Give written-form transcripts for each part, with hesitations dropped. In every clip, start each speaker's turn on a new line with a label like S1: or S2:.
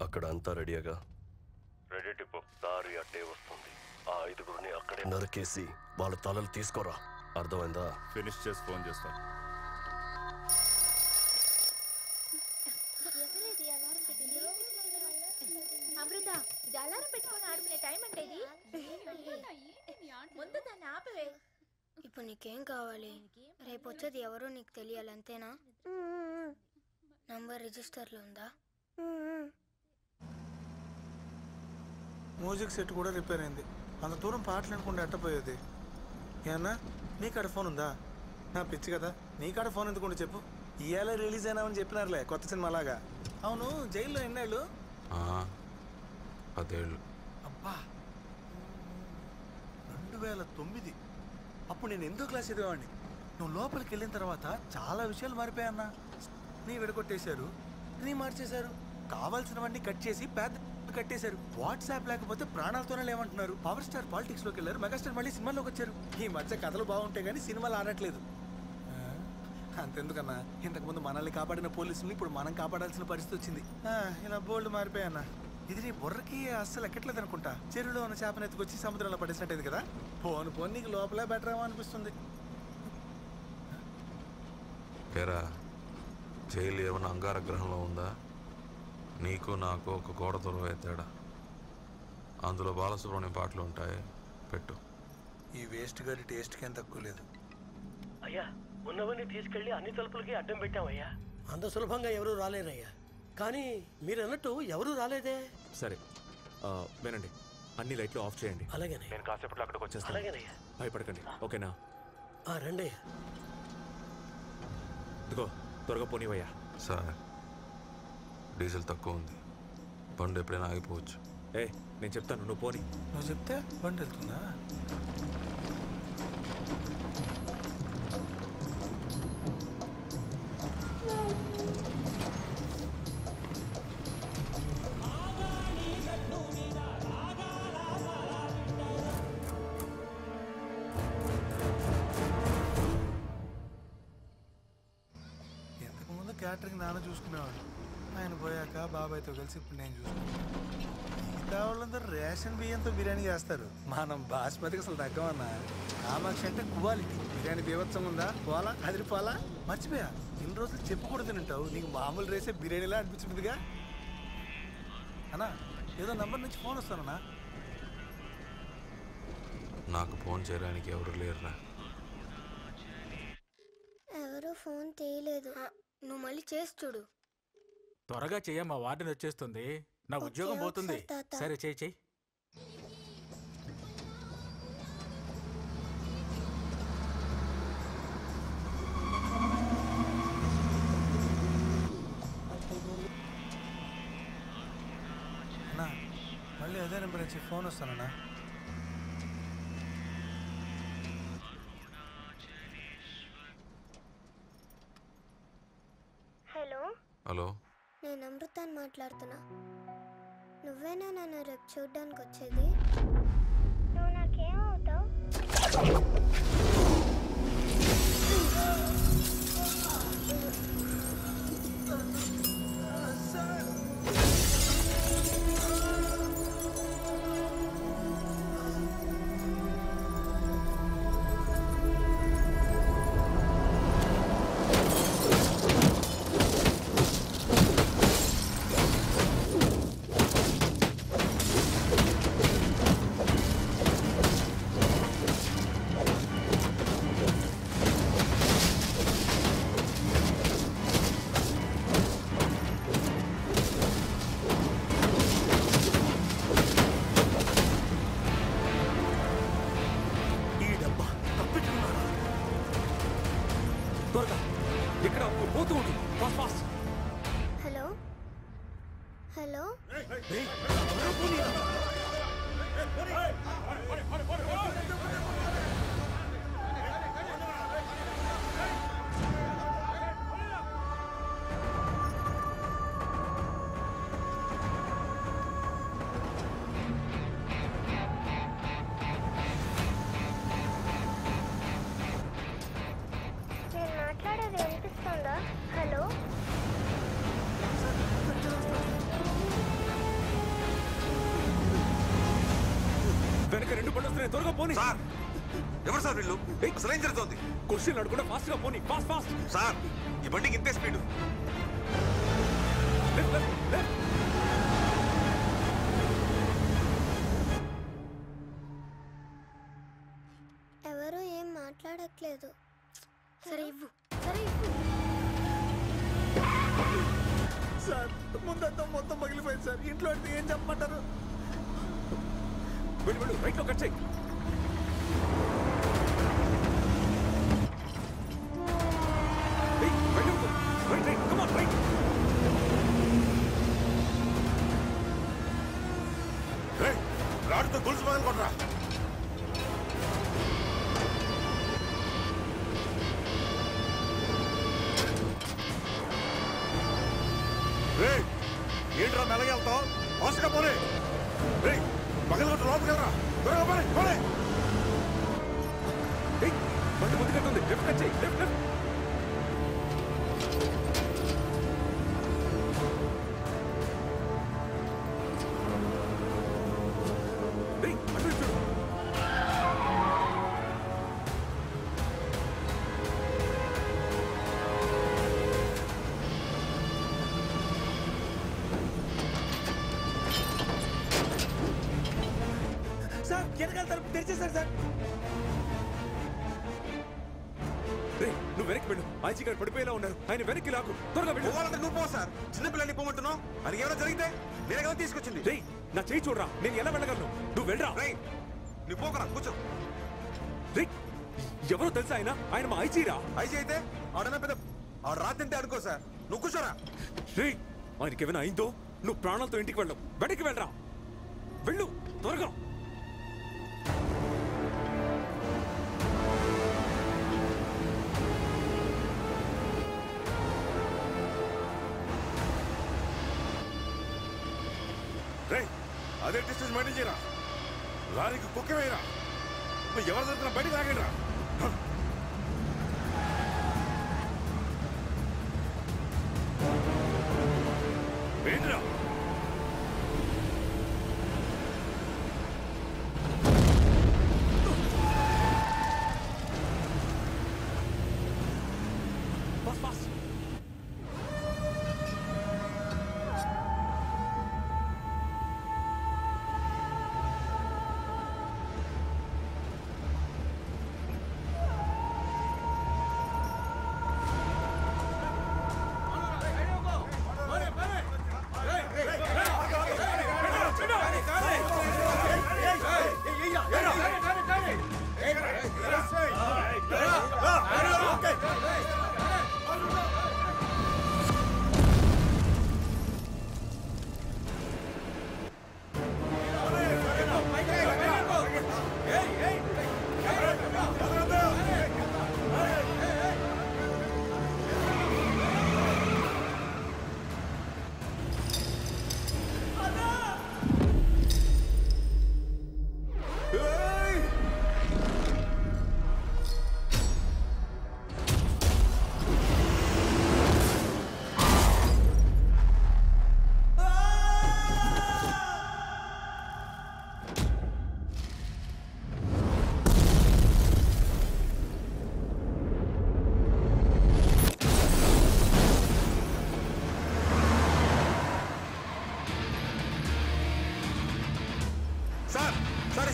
S1: అక్కడ అంతా రెడీగా రెడీ టిప్పు దారి అట్టే వస్తుంది. ఆ 5గురిని అక్కడే నరికేసి వాళ్ళ తలలు తీసుకోరా. అర్థమైందా?
S2: ఫినిష్ చేసి ఫోన్ చేస్తా.
S3: అమృత, ఇది అలారం పెట్టుకొని ఆడుకునే టైం అంటే ఇది. ముందు దాన్ని ఆపవే.
S4: ఇప్పుడు నీకేం కావాలి? రేపు వచ్చేది ఎవరో నీకు తెలియాలి, అంతేనా? నంబర్ రిజిస్టర్లో ఉందా?
S5: మ్యూజిక్ సెట్ కూడా రిపేర్ అయింది. అంత దూరం పాటలు అనుకుంటే ఎట్టపోయేది. ఏమన్నా నీ కాడ ఫోన్ ఉందా? నా పిచ్చి కదా, నీ కాడ ఫోన్ ఎందుకుంటే చెప్పు. ఇవాళ రిలీజ్ అయినామని చెప్పినారులే, కొత్త సినిమా లాగా. అవును, జైల్లో ఎన్నేళ్ళు?
S6: 10 ఏళ్ళు.
S5: అబ్బా, 2009. అప్పుడు నేను ఎంతో క్లాస్ చదివేవాడిని. నువ్వు లోపలికి వెళ్ళిన తర్వాత చాలా విషయాలు మారిపోయాయన్నా. నీ విడగొట్టేశారు, నీ మార్చేశారు, కావాల్సినవన్నీ కట్ చేసి పెద్ద కట్టేశారు. వాట్సాప్ లేకపోతే ప్రాణాలతోనే లేమంటున్నారు. పవర్ స్టార్ పాలిటిక్స్ లోకి వెళ్ళారు, మెగాస్టార్ మళ్ళీ సినిమాలోకి వచ్చారు. ఈ మధ్య కథలు బాగుంటాయి కానీ సినిమాలు ఆడట్లేదు. అంతెందుకన్నా, ఇంతకుముందు మనల్ని కాపాడిన పోలీసుల్ని ఇప్పుడు మనం కాపాడాల్సిన పరిస్థితి వచ్చింది. ఇలా బోల్డ్ మారిపోయాన్నా. ఇది నీ బుర్రకి అస్సలు ఎక్కట్లేదు అనుకుంటా. చెరువులో ఉన్న చేపను ఎత్తుకొచ్చి సముద్రంలో పడేసినట్టేది కదా. పోను నీకు లోపలే బెటర్ ఏమో అనిపిస్తుంది.
S6: పేరా, జైలు ఏమన్నా అంగారగ్రహంలో ఉందా? నీకు నాకు ఒక గోడ దూరం తేడా. అందులో బాలసుబ్రహ్మణ్యం పాటలు ఉంటాయి, పెట్టు.
S5: ఈ వేస్ట్ గారి టేస్ట్కి ఏం తక్కువ లేదు.
S7: అయ్యా, ఉన్నవన్నీ తీసుకెళ్లి అన్ని తలుపులకి అడ్డం పెట్టామయ్యా.
S8: అంత సులభంగా ఎవరూ రాలేరయ్యా. కానీ మీరు అన్నట్టు ఎవరూ రాలేదే.
S9: సరే వినండి, అన్ని లైట్లు ఆఫ్ చేయండి.
S8: అలాగేనే.
S9: నేను కాసేపట్లో అక్కడికి వచ్చేస్తాను.
S7: అలాగేనయ్యా.
S9: భయపడకండి, ఓకేనా?
S8: రండి.
S9: ఇదిగో త్వరగా పోనీవయ్యా.
S6: సార్, డీజిల్ తక్కువ ఉంది, బండి ఎప్పుడైనా ఆగిపోవచ్చు.
S9: నేను చెప్తాను, నువ్వు పోనీ.
S5: నువ్వు చెప్తే బండి వెళ్తుందా? ఇంతకుముందు క్యాటరింగ్ నాన్న చూసుకునేవాడు. ఆయన పోయాక బాబాయ్తో కలిసి ఇప్పుడు నేను చూసుకున్నాను. మిగతా వాళ్ళందరూ రేషన్ బియ్యంతో బిర్యానీ చేస్తారు, మనం బాస్మతికి అసలు తగ్గమన్నా. కామాక్షి అంటే క్వాలిటీ బిర్యానీ బీభత్సంగా ఉందా, పోలా అదిరిపోలా. మర్చిపోయా, ఇన్ని రోజులు చెప్పకూడదు తింటావు, నీకు మామూలు రేసే బిర్యానీలా అనిపించిందిగా. అన్నా, ఏదో నంబర్ నుంచి ఫోన్ వస్తానన్నా.
S6: నాకు ఫోన్ చేయడానికి ఎవరు లేరురా.
S4: ఎవరో ఫోన్ తీయలేదు. నువ్వు మళ్ళీ చేసి చూడు.
S10: త్వరగా చెయ్య, మా వార్డెన్ వచ్చేస్తుంది, నా ఉద్యోగం పోతుంది. సరే చెయ్యి చెయ్యి.
S5: అన్నా, మళ్ళీ అదే నెంబర్ నుంచి ఫోన్ వస్తానన్నా.
S4: హలో
S6: హలో,
S4: నేను అమృతాన్ని మాట్లాడుతున్నా. నువ్వేనా నన్ను రేపు చూడ్డానికి వచ్చేది? నువ్వు నాకేమవుతావు? హలో హలో, నేను మాట్లాడేది వినిపిస్తుందా? హలో,
S9: ఇంకా 2 బండ్లు వస్తున్నాయి, త్వరగా పోనీ.
S6: సార్ ఎవరు సార్ వీళ్ళు? అసలు ఏం జరుగుతుంది?
S9: క్వశ్చన్ అడగకుండా ఫాస్ట్ గా పోనీ, ఫాస్ట్ ఫాస్ట్.
S6: సార్ ఈ బండికి ఇంతే స్పీడ్.
S4: ఎవరు ఏం మాట్లాడట్లేదు.
S3: సరే ఇవ్వు, సరే ఇవ్వు.
S5: సార్ ముందంతా మొత్తం పగిలిపోయింది సార్. ఇంట్లో అడిగితే ఏం చెప్పమంటారు?
S9: వెళ్ళు వెళ్ళు, రైట్ లో కట్ చేయి. Right right, come on right.
S6: రాడుతో గొలుసు పగలు కొట్టరా. ఏంట్రా మెల్లగా వెళ్తావు? ఫాస్ట్గా పోనీ. పగలు కొట్టు, లోపలికి వెళ్ళరా. త్వరగా పోనీ పోనీ.
S9: బండి ముందు కట్టుంది, లెఫ్ట్ కట్ చేయి, లెఫ్ట్ లెఫ్ట్. అటు చూడు.
S5: సార్ వెనకాల తలుపు తెరిచేశారు సార్.
S9: నువ్వు వెనక్కి వెళ్ళు, ఐజీ గారు పడిపోయేలా ఉన్నారు. ఆయన వెనక్కి లాగు, త్వరగా వెళ్ళు.
S6: పోవాలంటే నువ్వు పో సార్. చిన్నపిల్లని పోమంటున్నావు. అది ఏమైనా జరిగితే నేనే కదా తీసుకొచ్చింది.
S9: రేయ్ నా చేయి చూడరా, నేను ఎలా వెళ్ళగలను? నువ్వు వెళ్ళరా.
S6: నువ్వు పోకరా, కూర్చో.
S9: రేయ్ ఎవరో తెలుసా ఆయన? ఆయన మా ఐజీరా.
S6: ఐజీ అయితే ఆడన పెద్ద ఆడు రాత్రింటే అనుకో సార్. నువ్వు కూర్చోరా.
S9: రేయ్ ఆయనకి ఏమైనా అయిందో నువ్వు ప్రాణాలతో ఇంటికి వెళ్ళవు. వెనక్కి వెళ్ళరా, వెళ్ళు త్వరగా.
S6: అదే డిస్టెన్స్ మెయింటైన్ చేయరా. లారీకి కుక్క వేయరా. నువ్వు ఎవరు దొరికిన బయటికి రాగండి రా. ఏంట్రా
S9: ఫాస్ట్ ఫాస్ట్.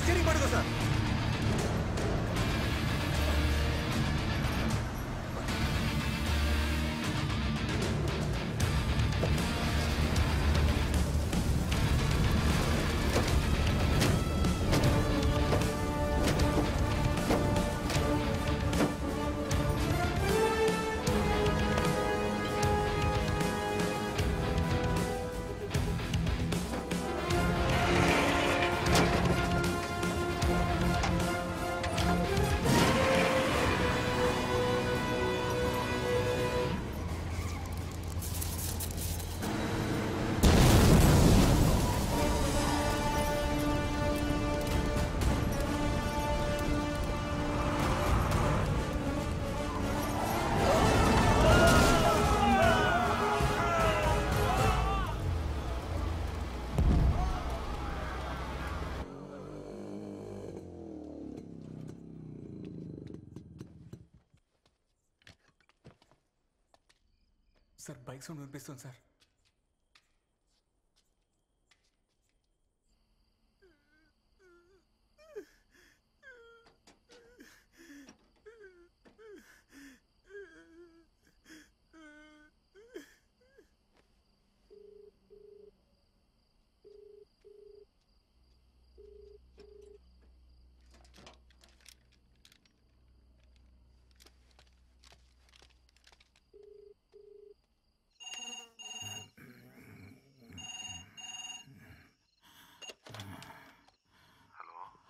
S6: స్టీరింగ్ పడుకో సార్.
S9: సార్ బైక్ సౌండ్ వినిపిస్తుంది సార్.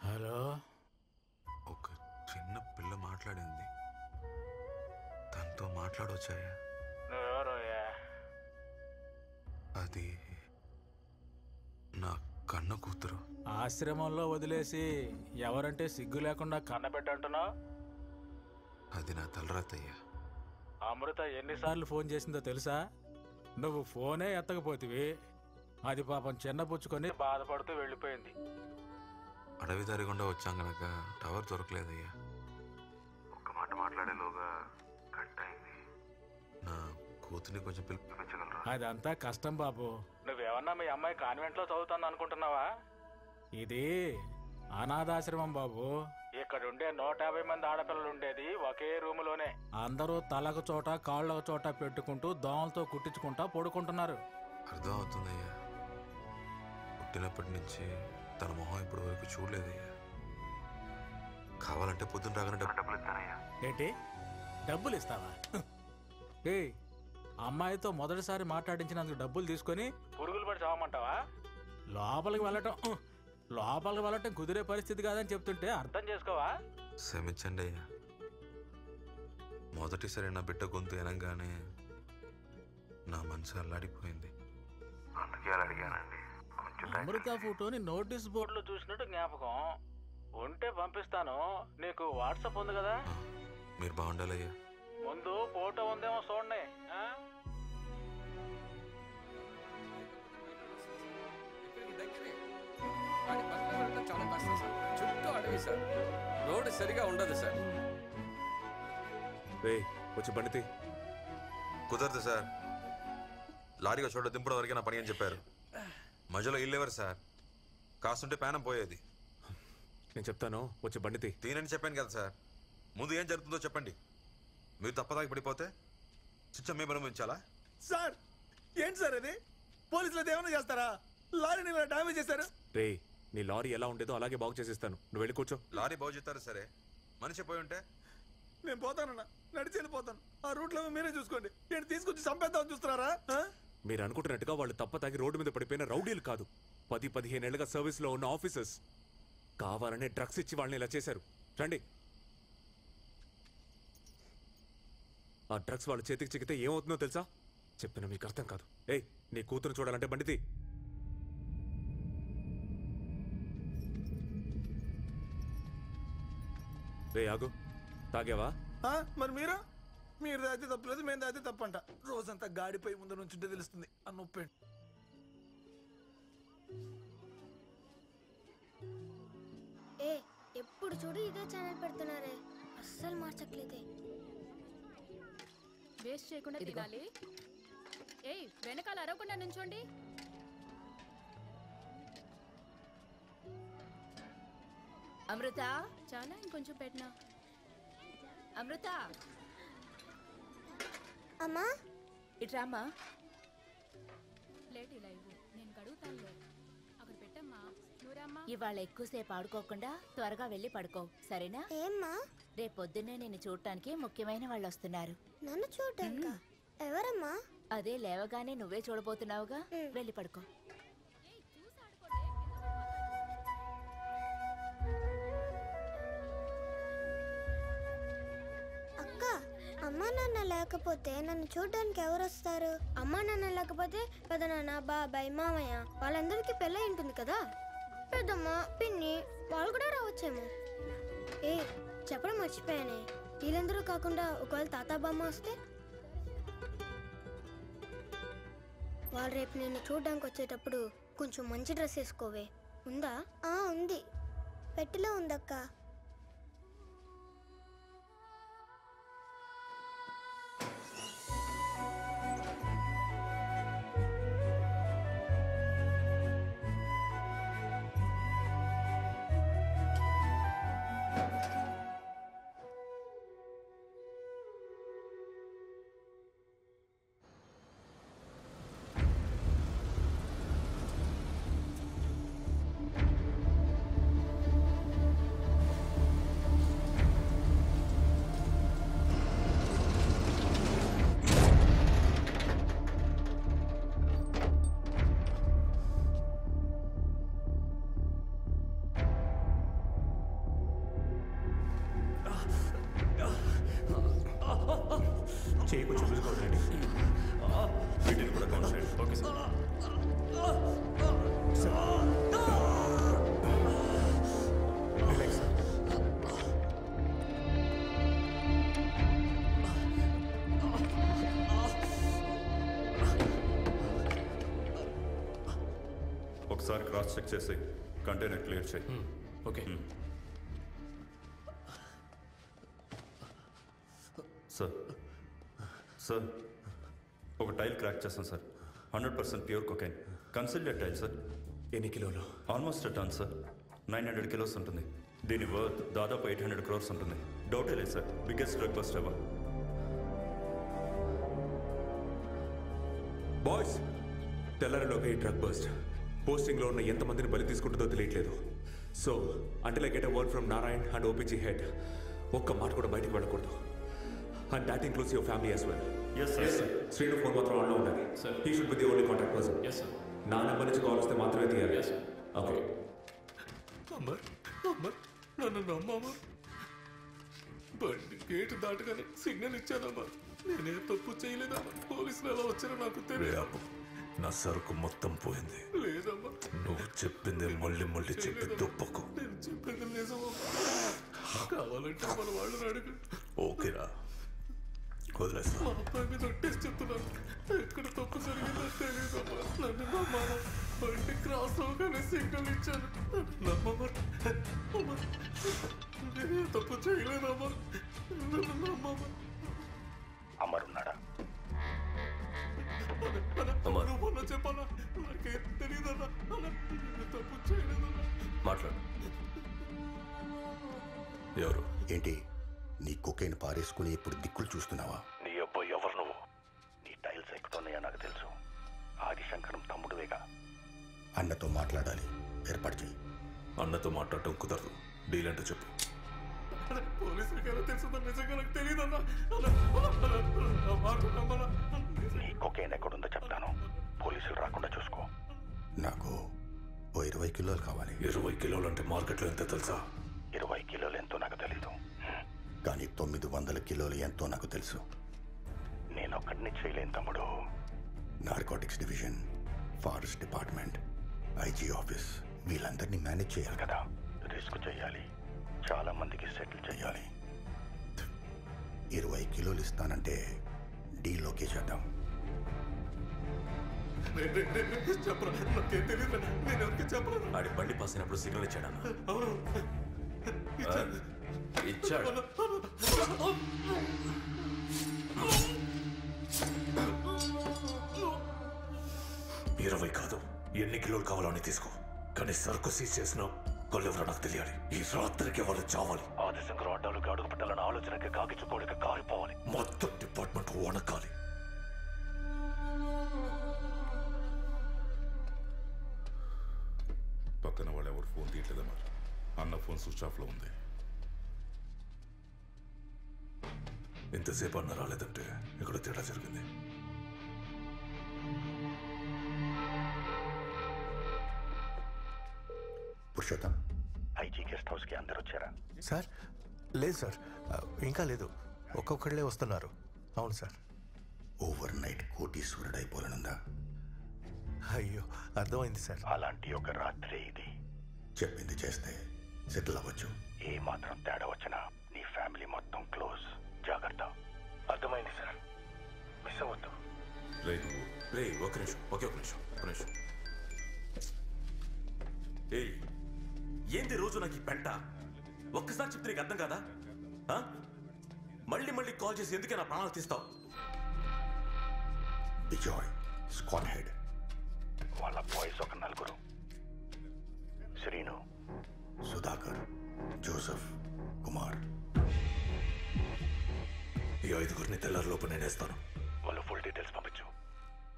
S10: హలో,
S2: ఒక చిన్న పిల్ల మాట్లాడింది. తనతో మాట్లాడవచ్చాయా?
S10: నువ్వెవరోయా?
S2: అది నా కన్న కూతురు.
S10: ఆశ్రమంలో వదిలేసి ఎవరంటే సిగ్గు లేకుండా కన్నబెట్టంటున్నావు?
S2: అది నా తలరాతయ్యా.
S10: అమృత ఎన్నిసార్లు ఫోన్ చేసిందో తెలుసా? నువ్వు ఫోనే ఎత్తకపోతివి. అది పాపం చిన్నపుచ్చుకొని బాధపడుతూ వెళ్ళిపోయింది.
S2: అడవి దారి గుండా వచ్చాం గనక టవర్ దొరకలేదయ్యా. ఒక్క మాట మాట్లాడేలోగా కట్ అయింది. నా కూతుర్ని కొంచెం పిలిపించగలరా?
S10: అదంతా కష్టం బాబు. నువ్వేమన్నా మీ అమ్మాయి కాన్వెంట్లో చదువుతాను అనుకుంటున్నావా? ఇది అనాథాశ్రమం బాబు. ఇక్కడ ఉండే 150 మంది ఆడపిల్లలు ఉండేది ఒకే రూములోనే. అందరూ తలకు చోట కాళ్ళకు చోట పెట్టుకుంటూ దోమలతో కుట్టించుకుంటా పడుకుంటున్నారు.
S2: అర్థం అవుతుందయ్యా. పుట్టినప్పటి నుంచి తన మొహం ఇప్పటి వరకు చూడలేదయ్యా. కావాలంటే పొద్దున్న రాగానే డబ్బులు ఇస్తానయ్యా.
S10: ఏంటి, డబ్బులు ఇస్తావా? ఏ అమ్మాయితో మొదటిసారి మాట్లాడించినందుకు డబ్బులు తీసుకొని పురుగులు పడి చావమంటావా? లోపలికి వెళ్ళటం కుదిరే పరిస్థితి కాదని చెప్తుంటే అర్థం చేసుకోవా?
S2: క్షమించండి అయ్యా. మొదటిసారి నా బిడ్డ గొంతు వినంగానే నా మనసు అల్లాడిపోయింది. అందుకే అలా అడిగానండి.
S10: అమృత ఫోటోని నోటీస్ బోర్డులో చూసినట్టు జ్ఞాపకం. ఉంటే పంపిస్తాను. నీకు వాట్సాప్ ఉంది కదా?
S2: మీరు బాగుండాలయ్యా.
S10: ముందు ఫోటో ఉందేమో చూడండి.
S11: చాలా కష్టం సార్. చుట్టూ అడవి సార్. రోడ్డు సరిగా ఉండదు సార్.
S9: వచ్చి బండితి.
S2: కుదరదు సార్. లారీగా చోట దింపడం వరకే నా పని అని చెప్పారు. మధ్యలో ఇల్లేవారు సార్. కాస్తుంటే ప్యానం పోయేది.
S9: నేను చెప్తాను, వచ్చి బండితి.
S2: తీనని చెప్పాను కదా సార్. ముందు ఏం జరుగుతుందో చెప్పండి. మీరు తప్పదాకి పడిపోతే చిచ్చ మేము అనుభవించాలా?
S5: సార్ ఏంటి సార్ ఇది? పోలీసులు ఏమైనా చేస్తారా? లారీని ఇలా డ్యామేజ్ చేశారు.
S9: రే, నీ లారీ ఎలా ఉండేదో అలాగే బాగు చేసేస్తాను. నువ్వు వెళ్ళి కూర్చో.
S2: లారీ బాగు చేస్తారు సరే, మనిషి పోయి ఉంటే
S5: నేను పోతానన్నా, నడిచి వెళ్ళిపోతాను. ఆ రూట్లో మీరే చూసుకోండి. నేను తీసుకొచ్చి చంపేద్దామని చూస్తున్నారా?
S9: మీరు అనుకుంటున్నట్టుగా వాళ్ళు తప్ప తాగి రోడ్డు మీద పడిపోయిన రౌడీలు కాదు. 10-15 ఏళ్లుగా సర్వీస్లో ఉన్న ఆఫీసర్స్. కావాలనే డ్రగ్స్ ఇచ్చి వాళ్ళని ఇలా చేశారు. రండి. ఆ డ్రగ్స్ వాళ్ళ చేతికి చిక్కితే ఏమవుతుందో తెలుసా? చెప్పిన మీకు అర్థం కాదు. ఏయ్, నీ కూతురు చూడాలంటే బండితి. రే ఆగు. తాగావా?
S5: మరి మీరు దాయితే తప్పలేదు, మేము దాయితే తప్పంట. రోజంతా గాడిపై ముందు నుంచుంటే తెలుస్తుంది ఆ నొప్పి.
S4: ఏ ఎప్పుడు చూడు ఇదే ఛానల్ పెడుతున్నారే, అస్సలు మార్చట్లేదే.
S3: వేస్ట్ చేయకుండా తినాలి. ఏయ్, వెనకాల అరవకుండా నుంచోండి. అమృత, చాలా ఇంకొంచెం పెట్టినా. అమృత,
S4: అమ్మా
S3: ఇట్రామ్మా. ప్లేట్ ఇలా ఇవ్వు, నేను కడుగుతానులే. అక్కడ పెట్టమ్మా. నువ్వురామ్మా.
S12: ఇవాళ ఎక్కువసేపు ఆడుకోకుండా త్వరగా వెళ్ళి పడుకో, సరేనా?
S4: ఏమ్మా?
S12: రేపొద్దున్నే నిన్ను చూడటానికి ముఖ్యమైన వాళ్ళు వస్తున్నారు.
S4: నన్ను చూడటానికా? ఎవరమ్మా?
S12: అదే లేవగానే నువ్వే చూడబోతున్నావుగా, వెళ్ళి పడుకో.
S4: అక్క, అమ్మా నాన్న లేకపోతే నన్ను చూడడానికి ఎవరు వస్తారు? అమ్మా నాన్న లేకపోతే పెదనాన్న, బాబాయ్, మామయ్య వాళ్ళందరికీ పెళ్ళి ఉంటుంది కదా. పెద్దమ్మ, పిన్ని వాళ్ళు కూడా రావచ్చేమో. ఏ చెప్పడం మర్చిపోయానే, వీళ్ళందరూ కాకుండా ఒకవేళ తాత బామ్మ వస్తే? వాళ్ళు రేపు నేను చూడడానికి వచ్చేటప్పుడు కొంచెం మంచి డ్రెస్ వేసుకోవే. ఉందా? ఉంది, పెట్టిలో ఉందక్క.
S9: ఓకే కొంచెం చూసుకో రండి.
S1: వీటిని కూడా కౌంట్ చేయండి. Okay sir.
S9: Relax sir.
S6: ఒకసారి క్రాస్ చెక్ చేసి కంటైనర్ క్లియర్ చేయి.
S1: ఓకే
S6: సార్ సార్ ఒక టైల్ క్రాక్ చేస్తాం sir. 100% pure cocaine. Consider tile sir.
S9: ఎన్ని కిలోలు?
S6: ఆల్మోస్ట్ టన్ సార్. 900 కిలోస్ ఉంటుంది. దీని వర్త్ దాదాపు 800 crores ఉంటుంది. డౌటే లేదు sir. Biggest drug bust ever.
S9: Boys, తెల్లరిలోకి ఈ డ్రగ్ బస్ట్ పోస్టింగ్లో ఉన్న ఎంతమందిని బలి తీసుకుంటుందో తెలియట్లేదు. So until I get a word from Narayan and OPG head, ఒక్క మాట కూడా బయటికి వెళ్ళకూడదు. And that includes your family as well.
S6: Yes sir.
S9: Srinu phone మాత్రం ఆన్లో ఉండాలి. He should be the only contact person. నా నెంబర్ నుంచి కాల్ వస్తే మాత్రమే తీయాలి. ఓకే.
S2: అమ్మ నన్ను నమ్మమ్మా. బండి గేటు దాటగానే సిగ్నల్ ఇచ్చానమ్మా. నేనే తప్పు చేయలేదమ్మా. పోలీసులు ఎలా వచ్చారో నాకు తెలియదు.
S13: నా సరుకు మొత్తం పోయింది.
S2: లేదమ్మా.
S13: నువ్వు చెప్పింది మళ్ళీ మళ్ళీ చెప్పి దుప్పకు.
S2: నేను చెప్పింది నిజమమ్మా. కావాలంటే మన వాళ్ళని అడుగు.
S13: ఓకేరా, వదిలేస్తా.
S2: మా అబ్బాయి మీద ఒట్టేసి చెప్తున్నాను. ఎక్కడ తప్పు జరిగిందో తెలియదమ్మా. నన్ను నమ్మమ్మా. బండి క్రాస్ అవగానే సిగ్నల్ ఇచ్చాను. నమ్మమ్మా. నేనే తప్పు చేయలేదమ్మా. నన్ను నమ్మమ్మా.
S1: అమరున్నాడా?
S2: మొన్న చెప్పాలా? నాకేం తెలియదన్నా. తప్పు చేయలేదన్నా.
S1: మాట్లాడు.
S13: ఎవరు?
S14: ఏంటి నీ కొకైన్ పారేసుకుని ఇప్పుడు దిక్కులు చూస్తున్నావా?
S1: నీ అబ్బాయి ఎవరు? నువ్వు నీ టైల్స్ ఎక్కుతున్నాయో నాకు తెలుసు. ఆదిశంకరం తమ్ముడువేగా.
S14: అన్నతో మాట్లాడాలి. ఏర్పాటు చేయి.
S13: అన్నతో మాట్లాడటం కుదరదు. డీల్ అంటే చెప్పు.
S2: పోలీసులకి ఎలా తెలుస్తుందో నిజంగా నాకు తెలియదన్నా.
S1: నీ కొకైన్ ఎక్కడుందో చెప్తాను. పోలీసులు రాకుండా చూసుకో.
S14: నాకు ఓ 20 కిలోలు కావాలి.
S13: 20 కిలోలు అంటే మార్కెట్లో ఎంత తెలుసా?
S1: 20 కిలోలు ఎంతో నాకు తెలీదు.
S14: కానీ 900 కిలోలు ఎంతో నాకు తెలుసు.
S1: నేను ఒక్కడిని చేయలేను తమ్ముడు.
S14: Narcotics division, forest department, IG office వీళ్ళందరినీ మేనేజ్ చేయాలి
S1: కదా. రిస్క్ చేయాలి. చాలా మందికి సెటిల్ చేయాలి.
S14: 20 కిలోలు ఇస్తానంటే డీల్ ఓకే చేద్దాం.
S2: చెప్పరా? నాకేం తెలియదు. నేను ఎవరికి చెప్పలేదు.
S1: ఆడి బండి పాసినప్పుడు సిగ్నల్ ఇచ్చాడు.
S2: అవును
S1: ఇచ్చాడు.
S13: 20 కాదు, ఎన్ని కిలోలు కావాలని తీసుకో. కానీ సరుకు సీజ్ చేసిన వాళ్ళెవరో నాకు తెలియాలి. ఈ రాత్రికి వాళ్ళు చావాలి.
S1: ఆదిశంకర్ అడ్డాలకు అడుగు పెట్టాలన్న ఆలోచనకి కాకిచుకోడికి కారిపోవాలి.
S13: మొత్తం డిపార్ట్మెంట్ వణకాలి.
S6: పక్కన వాళ్ళు ఎవరు ఫోన్ తీయట్లేదమ్మా. అన్న ఫోన్ స్విచ్ ఆఫ్లో ఉంది.
S13: ఇంతసేపు అన్న రాలేదంటే ఇక్కడ తేడా జరిగింది.
S14: పురుషోత్తం,
S1: ఐజీ గెస్ట్ హౌస్కి అందరు వచ్చారా?
S15: సార్ లేదు సార్, ఇంకా లేదు. ఒక్కొక్కళ్ళే వస్తున్నారు. అవును సార్.
S14: Over night కోటీశ్వరుడైపోలనుందా?
S15: అయ్యో, అర్థమైంది సార్.
S1: అలాంటి ఒక రాత్రి ఇది.
S14: చెప్పింది చేస్తే సెటిల్ అవ్వచ్చు.
S1: ఏ మాత్రం తేడా వచ్చినా నీ ఫ్యామిలీ మొత్తం క్లోజ్. జాగ్రత్త. అర్థమైంది సార్. మిస్ అవ్వద్దు.
S2: రే ఒక నిమిషం. ఒక నిమిషం.
S1: ఏయ్, ఏంది రోజు నాకు ఈ పెంట? ఒక్కసారి చెప్తే నీకు అర్థం కాదా? మళ్ళీ మళ్ళీ కాల్ చేసి ఎందుకే నా ప్రాణాలు తీస్తావు?
S14: Vijay, squad head.
S1: వాళ్ళ బాయ్స్ ఒక 4. శ్రీను,
S14: సుధాకర్, జోసెఫ్, కుమార్.
S13: ఈ 5గురిని తెల్లారిలోపు నేనేస్తాను.
S1: వాళ్ళు ఫుల్ డీటెయిల్స్ పంపించు.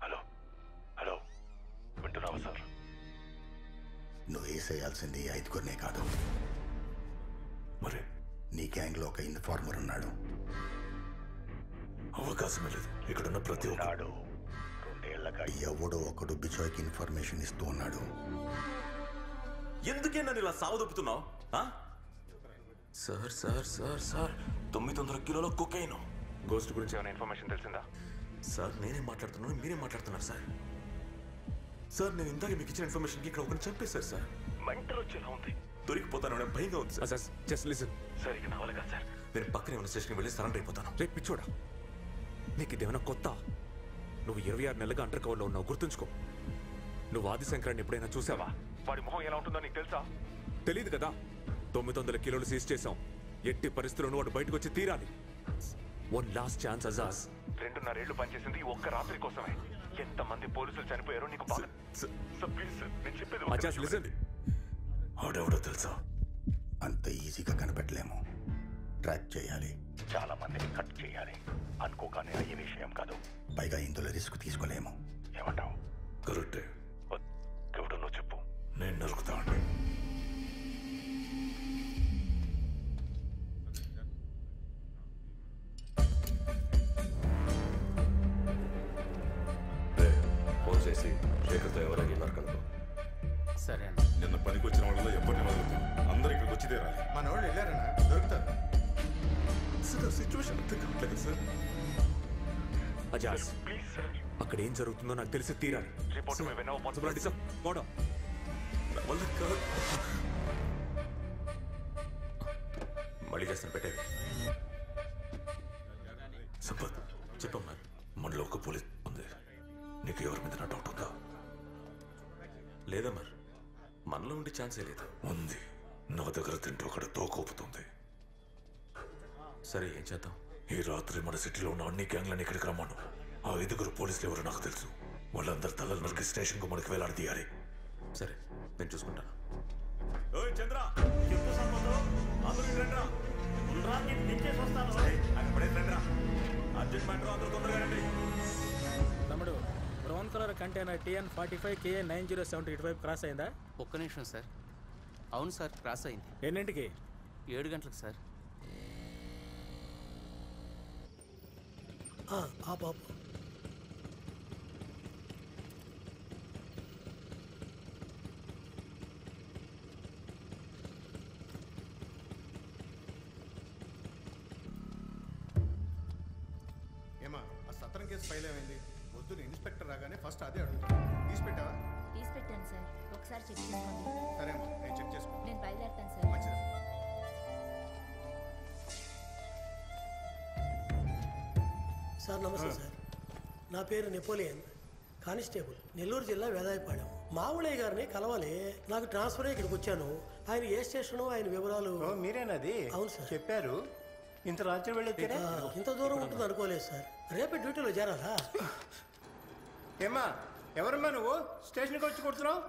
S1: హలో వింటున్నావా సార్?
S14: నువ్వు వేసేయాల్సింది 5గురినే కాదు.
S13: మరి
S14: నీ గ్యాంగ్లో ఒక ఇన్ఫార్మర్ ఉన్నాడు.
S13: అవకాశమే లేదు. ఇక్కడున్న ప్రతి ఒక్కడు
S1: 2 ఏళ్లగా
S14: ఎవడో ఒకడు బిజాయ్కి ఇన్ఫర్మేషన్ ఇస్తూ ఉన్నాడు.
S1: ఎందుకే నన్ను ఇలా సావదొప్పుతున్నావు? సార్ 900 కిలోల కొకైన్.
S9: గోస్ట్ గురించి ఏమైనా ఇన్ఫర్మేషన్ తెలిసిందా?
S1: సార్ నేనేం మాట్లాడుతున్నాను, మీరేం మాట్లాడుతున్నారు సార్? సార్ నేను ఇందాక మీకు ఇచ్చిన ఇన్ఫర్మేషన్కి ఇక్కడ ఒకరిని చంపేశారు సార్. మెంటల్ వచ్చేలా ఉంది, దొరికిపోతాను భయంగా ఉంది సార్.
S9: Just listen.
S1: సార్ ఇక నా వల్ల కాదు సార్, నేను పక్కనే ఉన్న స్టేషన్కి వెళ్ళి సరెండర్ అయిపోతాను.
S9: రేపు పిచ్చోడా, నీకు ఇదేమైనా కొత్త? నువ్వు 26 నెలలుగా అండర్ కవర్లో ఉన్నావు, గుర్తుంచుకో. నువ్వు ఆదిశంకరాన్ని ఎప్పుడైనా చూసావా? వాడి మొహం ఎలా ఉంటుందో నీకు తెలుసా? తెలియదు కదా. 900 కిలోలు సీజ్ చేశాం. ఎట్టి పరిస్థితుల్లోనూ వాడు బయటకు వచ్చి తీరాలి. One last chance Ajaz. 2.5 ఏళ్లు పనిచేసింది ఒక్క రాత్రి కోసమే. ఎంతమంది పోలీసులు చనిపోయారో నీకు బాగా అజాజ్ లిసన్.
S14: ఆడెవడో తెలుసా? అంత ఈజీగా కనిపెట్టలేము. ట్రాక్ చేయాలి, చాలా మందిని కట్ చేయాలి. అనుకోగానే అయ్యే విషయం కాదు. పైగా ఇందులో రిస్క్ తీసుకోలేము. ఏమంటావు?
S13: కరెక్టే.
S14: ఎవడో నువ్వు చెప్పు,
S13: నేను నరుకుతా అండి.
S1: ఫోన్ చేసి శేఖర్తో ఎవరైనా నరకను.
S3: సరే
S13: నిన్న పనికి వచ్చిన వాళ్ళలో ఎవరిని వదులుతాం. అందరూ ఇక్కడికి వచ్చి తీరాలి.
S5: మన వాళ్ళు వెళ్ళారన్నా, దొరుకుతారు.
S1: సార్ సిచ్యువేషన్ అర్థం కావట్లేదు సార్.
S9: అజాజ్ ప్లీజ్ సార్, అక్కడ ఏం జరుగుతుందో నాకు తెలిసి తీరాలి. రిపోర్ట్ మే వెనో పాసిబిలిటీ సార్. గోడ
S1: వల్ల కాదు. మళ్ళీ చేస్తాను, పెట్టే.
S13: సంపత్ చెప్పమ్మా, మనలో ఒక పోలీస్ ఉంది. నీకు ఎవరి మీద డౌట్ ఉందా?
S1: లేదా మరి మనలో ఉండే ఛాన్సే లేదు.
S13: ఉంది. నా దగ్గర తింటూ అక్కడ తోకోపుతుంది.
S1: సరే ఏం చేద్దాం?
S13: ఈ రాత్రి మన సిటీలో ఉన్న అన్ని గ్యాంగ్లను ఇక్కడికి రమ్మను. ఆ 5 పోలీసులు ఎవరో నాకు తెలుసు. వాళ్ళందరి తలలు నరికి స్టేషన్కు మనకి వేలాడదీయాలి.
S1: సరే నేను చూసుకుంటాను.
S7: చంద్ర చెప్పు సంపద, అందరూ రండిరా.
S1: అర్జెంట్ మ్యాటర్, అందరూ తొందరగా రండి.
S10: తమ్ముడు, brown colour container TN45 KA 9070 cross అయిందా?
S16: ఒక్క నిమిషం సార్. అవును సార్, క్రాస్ అయింది.
S10: ఎన్నింటికి?
S16: 7 గంటలకు సార్.
S8: ఆ పాప
S5: ఏమా ఆ సత్రం కేసు ఫైల్ ఏమైంది? పొద్దున్న ఇన్స్పెక్టర్ రాగానే ఫస్ట్ అదే అడుగుతా. తీసి పెట్టావా?
S12: తీసి పెట్టాను సార్, ఒకసారి చెక్ చేసుకోండి.
S5: సరే అమ్మా, నేను చెక్ చేసుకుంటాను.
S12: నేను బయలుదేరుతాను సార్.
S5: మంచిది.
S8: సార్ నమస్తే సార్. నా పేరు నెపోలియన్, కానిస్టేబుల్, నెల్లూరు జిల్లా వేదాయపాడెం. మావుళయ్య గారిని కలవాలి. నాకు ట్రాన్స్ఫర్ అయ్యి ఇక్కడికి వచ్చాను. ఆయన ఏ స్టేషను, ఆయన వివరాలు.
S17: మీరేనది?
S8: అవును సార్.
S17: చెప్పారు. ఇంత రాత్రి వెళ్ళొచ్చారా?
S8: ఇంత దూరం ఉంటుంది అనుకోలేదు సార్. రేపే డ్యూటీలో చేరాలా?
S17: ఏమ్మా, ఎవరమ్మా నువ్వు స్టేషన్కి వచ్చి కొడుతున్నావు?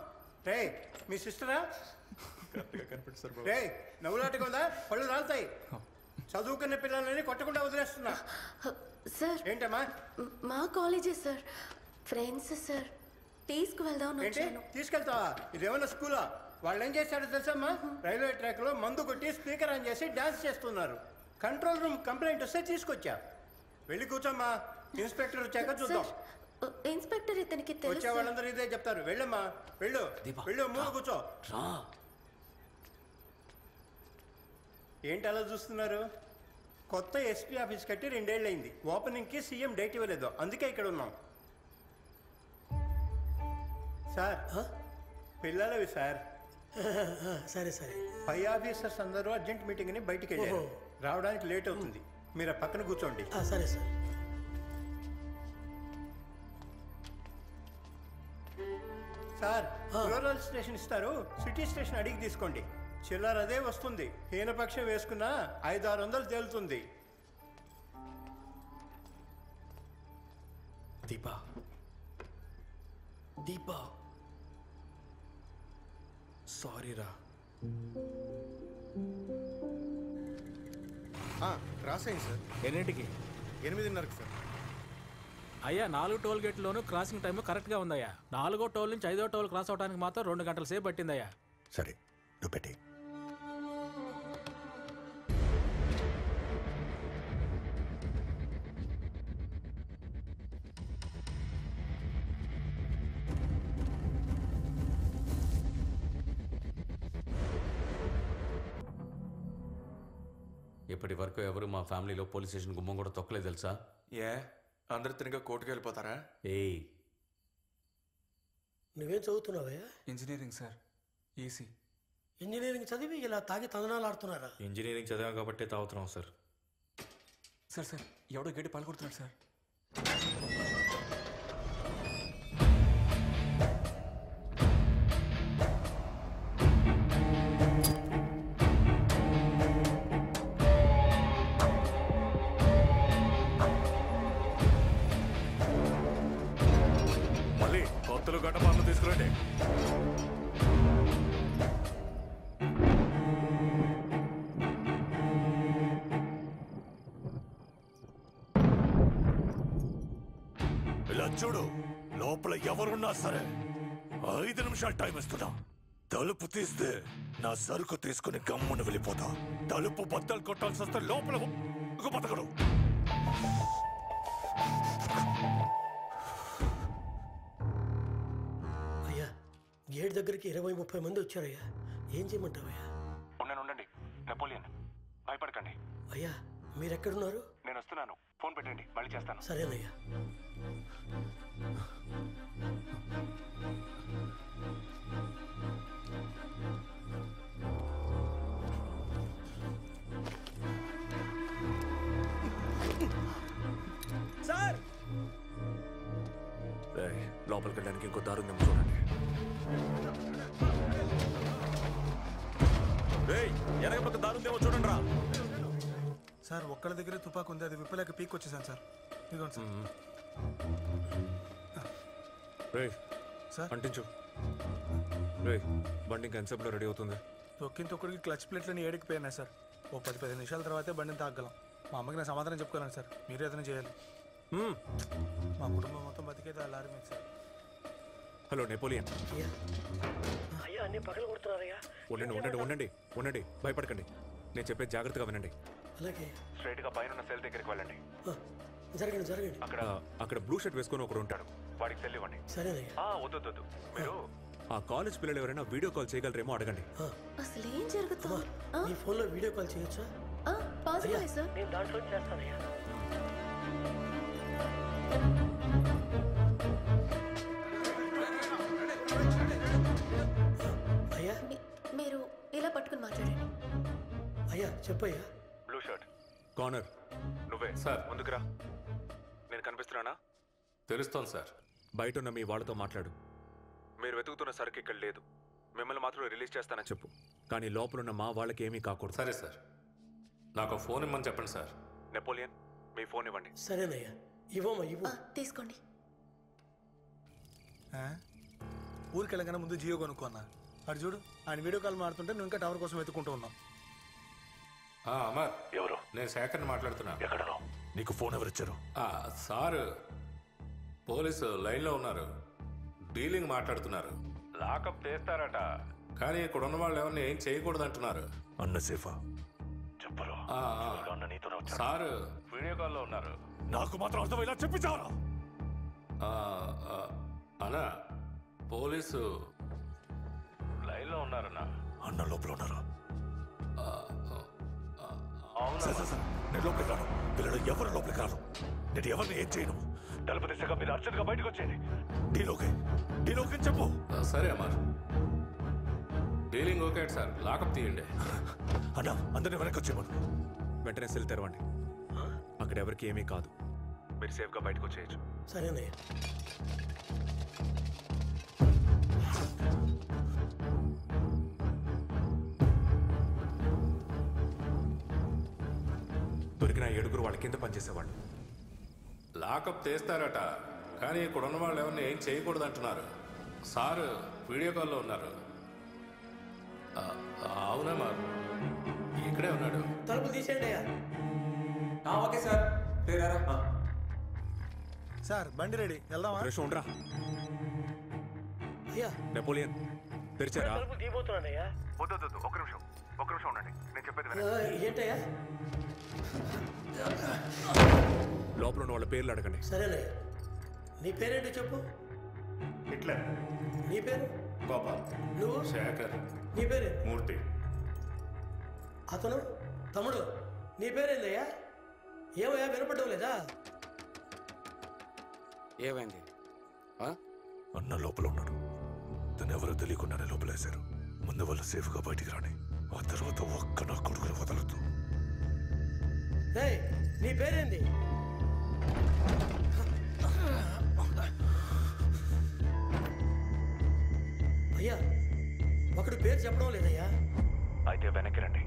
S17: రే మీ సిస్టరా? రే నవ్వులాటగా ఉందా? పళ్ళు రాలుతాయి. చదువుకున్న పిల్లలని కొట్టకుండా వదిలేస్తున్నా.
S18: సార్
S17: ఏంటమ్మా?
S18: మా కాలేజే సార్, ఫ్రెండ్స్ సార్, తీసుకువెళ్దాం.
S17: ఏంటి తీసుకెళ్తావా? ఇదేమన్నా స్కూలా? వాళ్ళు ఏం చేశారో తెలుసమ్మా? రైల్వే ట్రాక్ లో మందు కొట్టి స్పీకర్ ఆన్ చేసి డాన్స్ చేస్తున్నారు. కంట్రోల్ రూమ్ కంప్లైంట్ వస్తే తీసుకొచ్చా. వెళ్ళి కూర్చోమ్మా, ఇన్స్పెక్టర్ వచ్చాక చూద్దాం.
S18: ఇన్స్పెక్టర్ ఇతనికి
S17: వచ్చే వాళ్ళందరూ ఇదే చెప్తారు. వెళ్ళమ్మా, వెళ్ళు వెళ్ళు, మూడు కూర్చో. ఏంటి అలా చూస్తున్నారు? కొత్త ఎస్పీ ఆఫీస్ కట్టి 2 ఏళ్ళు అయింది. ఓపెనింగ్కి సీఎం డేట్ ఇవ్వలేదు, అందుకే ఇక్కడ ఉన్నాం. సార్ పిల్లలవి సార్.
S8: సరే సరే.
S17: పై ఆఫీసర్స్ అందరూ అర్జెంట్ మీటింగ్ ని బయటికి వెళ్ళారు. రావడానికి లేట్ అవుతుంది. మీరు పక్కన కూర్చోండి.
S8: సరే సార్.
S17: సార్ రూరల్ స్టేషన్ ఇస్తారు, సిటీ స్టేషన్ అడిగి తీసుకోండి. చిల్లర అదే వస్తుంది. హీనపక్షం వేసుకున్నా 500-600 తేలుతుంది.
S10: దీపా, దీపా, సారీ రా.
S5: క్రాస్ అయింది సార్.
S10: ఎన్నింటికి?
S5: 8:30కి సార్.
S10: అయ్యా 4 టోల్ గేట్లోనూ క్రాసింగ్ టైం కరెక్ట్గా ఉందయ్యా. 4వ టోల్ నుంచి 5వ టోల్ క్రాస్ అవడానికి మాత్రం 2 గంటల సేపు పట్టిందయ్యా.
S14: సరే నువ్వు పెట్టి.
S11: ఇప్పటి వరకు ఎవరు మా ఫ్యామిలీలో పోలీస్ స్టేషన్ గుమ్మం కూడా తొక్కలేదు తెలుసా?
S15: ఏ అందరు తినగా కోర్టుకు వెళ్ళిపోతారా?
S11: ఏయ్,
S8: నువ్వేం చదువుతున్నావయ్యా?
S19: Engineering sir, EC.
S8: ఇంజనీరింగ్ చదివి ఇలా తాగి తందనాలు ఆడుతున్నారా?
S6: ఇంజనీరింగ్ చదివాం కాబట్టి తాగుతున్నాం సార్.
S19: సార్ సార్ ఎవడో గేటు పాల్గొడుతున్నాడు సార్.
S13: మళ్ళీ కొత్తలు గడ్డ పనులు తీసుకురండి. ఇలా చూడు, లోపల ఎవరున్నా సరే 5 నిమిషాలు టైం ఇస్తున్నా. తలుపు తీస్తే నా సరుకు తీసుకుని గమ్మున వెళ్ళిపోతా. తలుపు బద్దలు కొట్టాల్సి వస్తే లోపల బతకడు.
S8: అయ్యా, గేట్ దగ్గరికి 20-30 మంది వచ్చారయ్యా. ఏం చేయమంటావయ్యా?
S9: ఉండండి నెపోలియన్, భయపడకండి.
S8: అయ్యా, మీరెక్కడున్నారు?
S9: నేను వస్తున్నాను, ఫోన్ పెట్టండి, మళ్ళీ చేస్తాను.
S8: సరేనయ్యా.
S1: సార్,
S9: లోపలికి వెళ్ళడానికి ఇంకో దారి ఉందేమో చూడండి.
S1: వెనక పక్క దారి ఉందేమో చూడండి రా.
S5: సార్ ఒక్కళ్ళ దగ్గర తుపాకు ఉంది, అది విప్పలేక పీక్ వచ్చేసాను సార్. ఇదిగోండి సార్.
S9: సార్ అంటించు. బండి ఇంకా ఎంతసేపులో రెడీ అవుతుంది?
S5: తొక్కింతొక్కడికి క్లచ్ ప్లేట్లని ఏడికిపోయినాయి సార్. ఓ 10-15 నిమిషాల తర్వాతే బండిని తాగలం. మా అమ్మకి నేను సమాధానం చెప్పుకోలేను సార్, మీరు ఏదైనా చేయాలి. మా కుటుంబం మొత్తం బతికేది ఆ లారీ మీద సార్.
S9: Hello Napoleon.
S8: అయ్యా, అన్ని పగలు కొడుతున్నారయ్యా.
S9: ఉండండి, భయపడకండి. నేను చెప్పేది జాగ్రత్తగా వినండి.
S8: అలాగే.
S9: స్ట్రైట్ గా పైన సెల్ దగ్గరికి వెళ్ళండి.
S8: జరగండి.
S9: అక్కడ బ్లూ షర్ట్ వేసుకొని ఒకడు ఉంటాడు, వాడికి సెల్ ఇవ్వండి.
S8: సరేనయ్యా.
S9: వద్దు, మీరు ఆ కాలేజ్ పిల్లలు ఎవరైనా వీడియో కాల్ చేయగలరేమో అడగండి.
S18: అసలు ఏం జరుగుతుంది?
S8: నీ ఫోన్లో వీడియో కాల్ చేయొచ్చా?
S18: Possible sir.
S8: నేను దాంట్లో చేస్తానయ్యా. అయ్యా,
S18: మీరు ఇలా పట్టుకుని మాట్లాడండి.
S8: అయ్యా చెప్పయ్యా.
S9: బ్లూ షర్ట్ కార్నర్, నువ్వే
S11: సార్.
S9: ముందుకురా. నేను కనిపిస్తున్నానా?
S11: తెలుస్తోంది సార్.
S9: బయట ఉన్న మీ వాళ్ళతో మాట్లాడు. మీరు వెతుకుతున్న సరుకు ఇక్కడ లేదు, మిమ్మల్ని మాత్రం రిలీజ్ చేస్తానని చెప్పు. కానీ లోపలున్న మా వాళ్ళకి ఏమీ కాకూడదు.
S11: సరే సార్. నాకు ఫోన్ ఇమ్మని చెప్పండి సార్.
S9: నెపోలియన్, మీ ఫోన్ ఇవ్వండి.
S8: సరేనయ్యా, ఇవ్వు.
S18: తీసుకోండి.
S5: ఊరికి వెళ్ళగానే ముందు జియో కొనుక్కున్నా. అటు చూడు, ఆయన వీడియో కాల్ మాడుతుంటే నువ్వు ఇంకా టవర్ కోసం వెతుక్కుంటూ ఉన్నావు.
S11: అమర్,
S13: ఎవరు?
S11: నేను శేఖర్ని మాట్లాడుతున్నా.
S13: ఎక్కడో నీకు ఫోన్ ఎవరిచ్చారు?
S11: సార్, పోలీసు లైన్లో ఉన్నారు, డీలింగ్ మాట్లాడుతున్నారు. లాకప్ చేస్తారట, కానీ ఇక్కడ ఉన్న వాళ్ళు ఎవరిని ఏం చేయకూడదు అంటున్నారు.
S13: అన్న సేఫా చెప్పరు.
S11: సార్ వీడియో కాల్లో ఉన్నారు.
S13: నాకు మాత్రం అర్థమయ్యేలా చెప్పించావరా?
S11: అన్నా, పోలీసు లైన్లో ఉన్నారన్నా.
S13: అన్న లోపల ఉన్నారా?
S11: అవునా?
S13: నేను లోపలికి రాను. పిల్లలు ఎవరు లోపలికి రాను. నేను ఎవరిని ఏం చేయను. తలుపు దిశగా మీరు అర్జెంట్గా బయటకు వచ్చేయండి. డీలోకి చెప్పు.
S11: సరే Amar, dealing okay sir. Lockup తీయండి.
S13: అన్నా, అందరినీ వెనక్కి వచ్చేయమను.
S9: వెంటనే సెల్ తెరవండి. అక్కడ ఎవరికి ఏమీ కాదు, మీరు సేఫ్గా బయటకు వచ్చేయచ్చు.
S8: సరేనయ్యా.
S9: దొరికిన 7 వాళ్ళ కింద పనిచేసేవాళ్ళు.
S11: లాకప్ తీస్తారట, కానీ ఇక్కడ ఉన్న వాళ్ళు ఎవరిని ఏం చేయకూడదు అంటున్నారు. సార్ వీడియో కాల్లో ఉన్నారు. అవునా మా ఇక్కడే ఉన్నాడు.
S8: తలుపు తీసేయండి అయ్యా.
S19: Okay sir.
S5: సార్ బండి రెడీ, వెళ్దామా?
S9: ఉండరా
S8: అయ్యా.
S9: నెపోలియన్, తెరిచారా?
S8: తలుపు తీయబోతున్నానయ్యా.
S9: వద్దు, ఒక్క నిమిషం ఉండండి, నేను చెప్పేది.
S8: ఏంటయ్యా?
S9: లోపల ఉన్న వాళ్ళ పేర్లు అడగండి.
S8: సరేనయ్యా. నీ పేరేంటో చెప్పు.
S6: హిట్లర్.
S8: నీ పేరు?
S6: గోపాల్.
S8: నువ్వు?
S11: శేఖర్.
S8: నీ పేరు?
S6: మూర్తి.
S8: అతను? తమ్ముడు, నీ పేరేందయ్యా? ఏమయ్యా వినపడడం లేదా?
S20: ఏమైంది?
S13: అన్న లోపల ఉన్నాడు. తను ఎవరో తెలియకుండానే లోపలేశారు. ముందు వాళ్ళు సేఫ్గా బయటికి రాని, ఆ తర్వాత ఒక్క నా కొడుకుని వదలొద్దు.
S8: నీ పేరేంది? అయ్యా ఒకడు పేరు చెప్పడం లేదయ్యా.
S9: అయితే వెనక్కి రండి.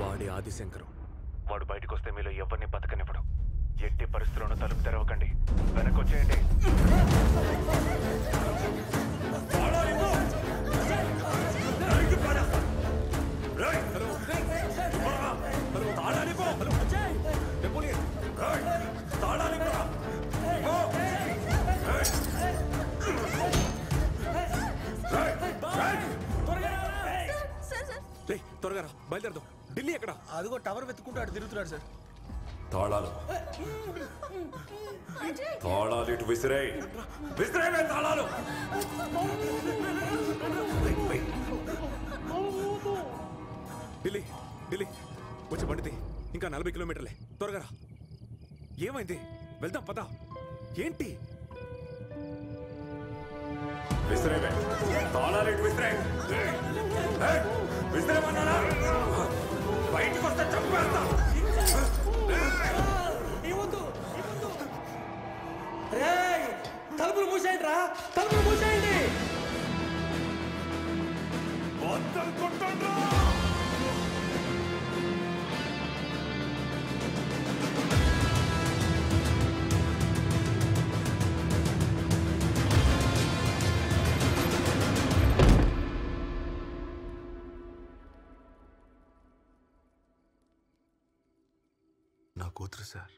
S9: వాడి ఆదిశంకరు. వాడు బయటకు వస్తే మీలో ఎవరిని బతకనివ్వడు. ఎట్టి పరిస్థితుల్లోనూ తలుపు తెరవకండి. వెనక్కి వచ్చేయండి. త్వరగా రా, బయలుదేరదాం. ఢిల్లీ ఎక్కడ?
S5: అదిగో టవర్ వెతుక్కుంటూ అటు తిరుగుతున్నాడు సార్.
S9: తాళాలు తాళాలు ఇటు విసిరే తాళాలు. ఢిల్లీ ఢిల్లీ వచ్చే బండిది. ఇంకా 40 కిలోమీటర్లే. త్వరగా రా. ఏమైంది? వెళ్దాం పద. ఏంటి? విసిరేవే తాళాలు ఇటు విసిరేమన్నారా? బయటకు వస్తే చంపేస్తా.
S8: తలుపులు మూసేయండి రా, తలుపులు మూసేయండి.
S2: నా కూతురు సార్.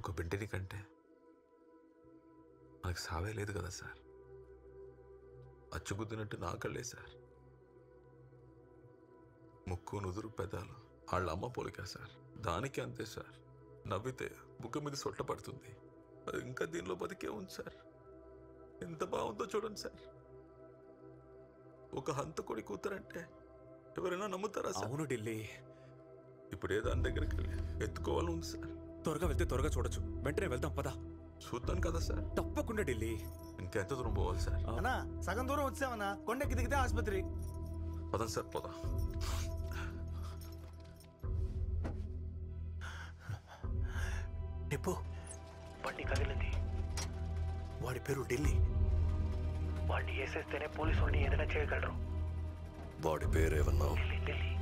S2: ఒక బిడ్డని కంటే మనకు సావే లేదు కదా సార్. అచ్చుగుద్దినట్టు నా కళ్ళే సార్. ముక్కు నుదురు పెదాలు వాళ్ళ అమ్మ పోలికా సార్. దానికి అంతే సార్. నవ్వితే బుగ్గ మీద సొట్ట పడుతుంది. అది ఇంకా దీనిలో బతికే ఉంది సార్. ఎంత బాగుందో చూడండి సార్. ఒక హంతకుడి కూతురంటే ఎవరైనా నమ్ముతారా సార్?
S9: అవును ఢిల్లీ.
S2: ఇప్పుడే దాని దగ్గరికి వెళ్ళి ఎత్తుకోవాలని ఉంది సార్.
S9: త్వరగా వెళ్తే త్వరగా చూడొచ్చు. వెంటనే వెళ్దాం పద.
S2: చూద్దాం కదా సార్.
S9: తప్పకుండా ఢిల్లీ.
S2: ఇంకెంత దూరం పోవాలి సార్?
S5: అన్నా సగం దూరం వచ్చామన్నా. కొండెక్కి దిగితే ఆసుపత్రి.
S2: పదం సార్ పోదాం.
S15: నిప్పు
S7: బండి కదిలింది.
S15: వాడి పేరు ఢిల్లీ.
S7: వాడిని వేసేస్తేనే పోలీసు వాడిని ఏదైనా చేయగలరు.
S13: వాడి పేరేమన్నావు?
S7: ఢిల్లీ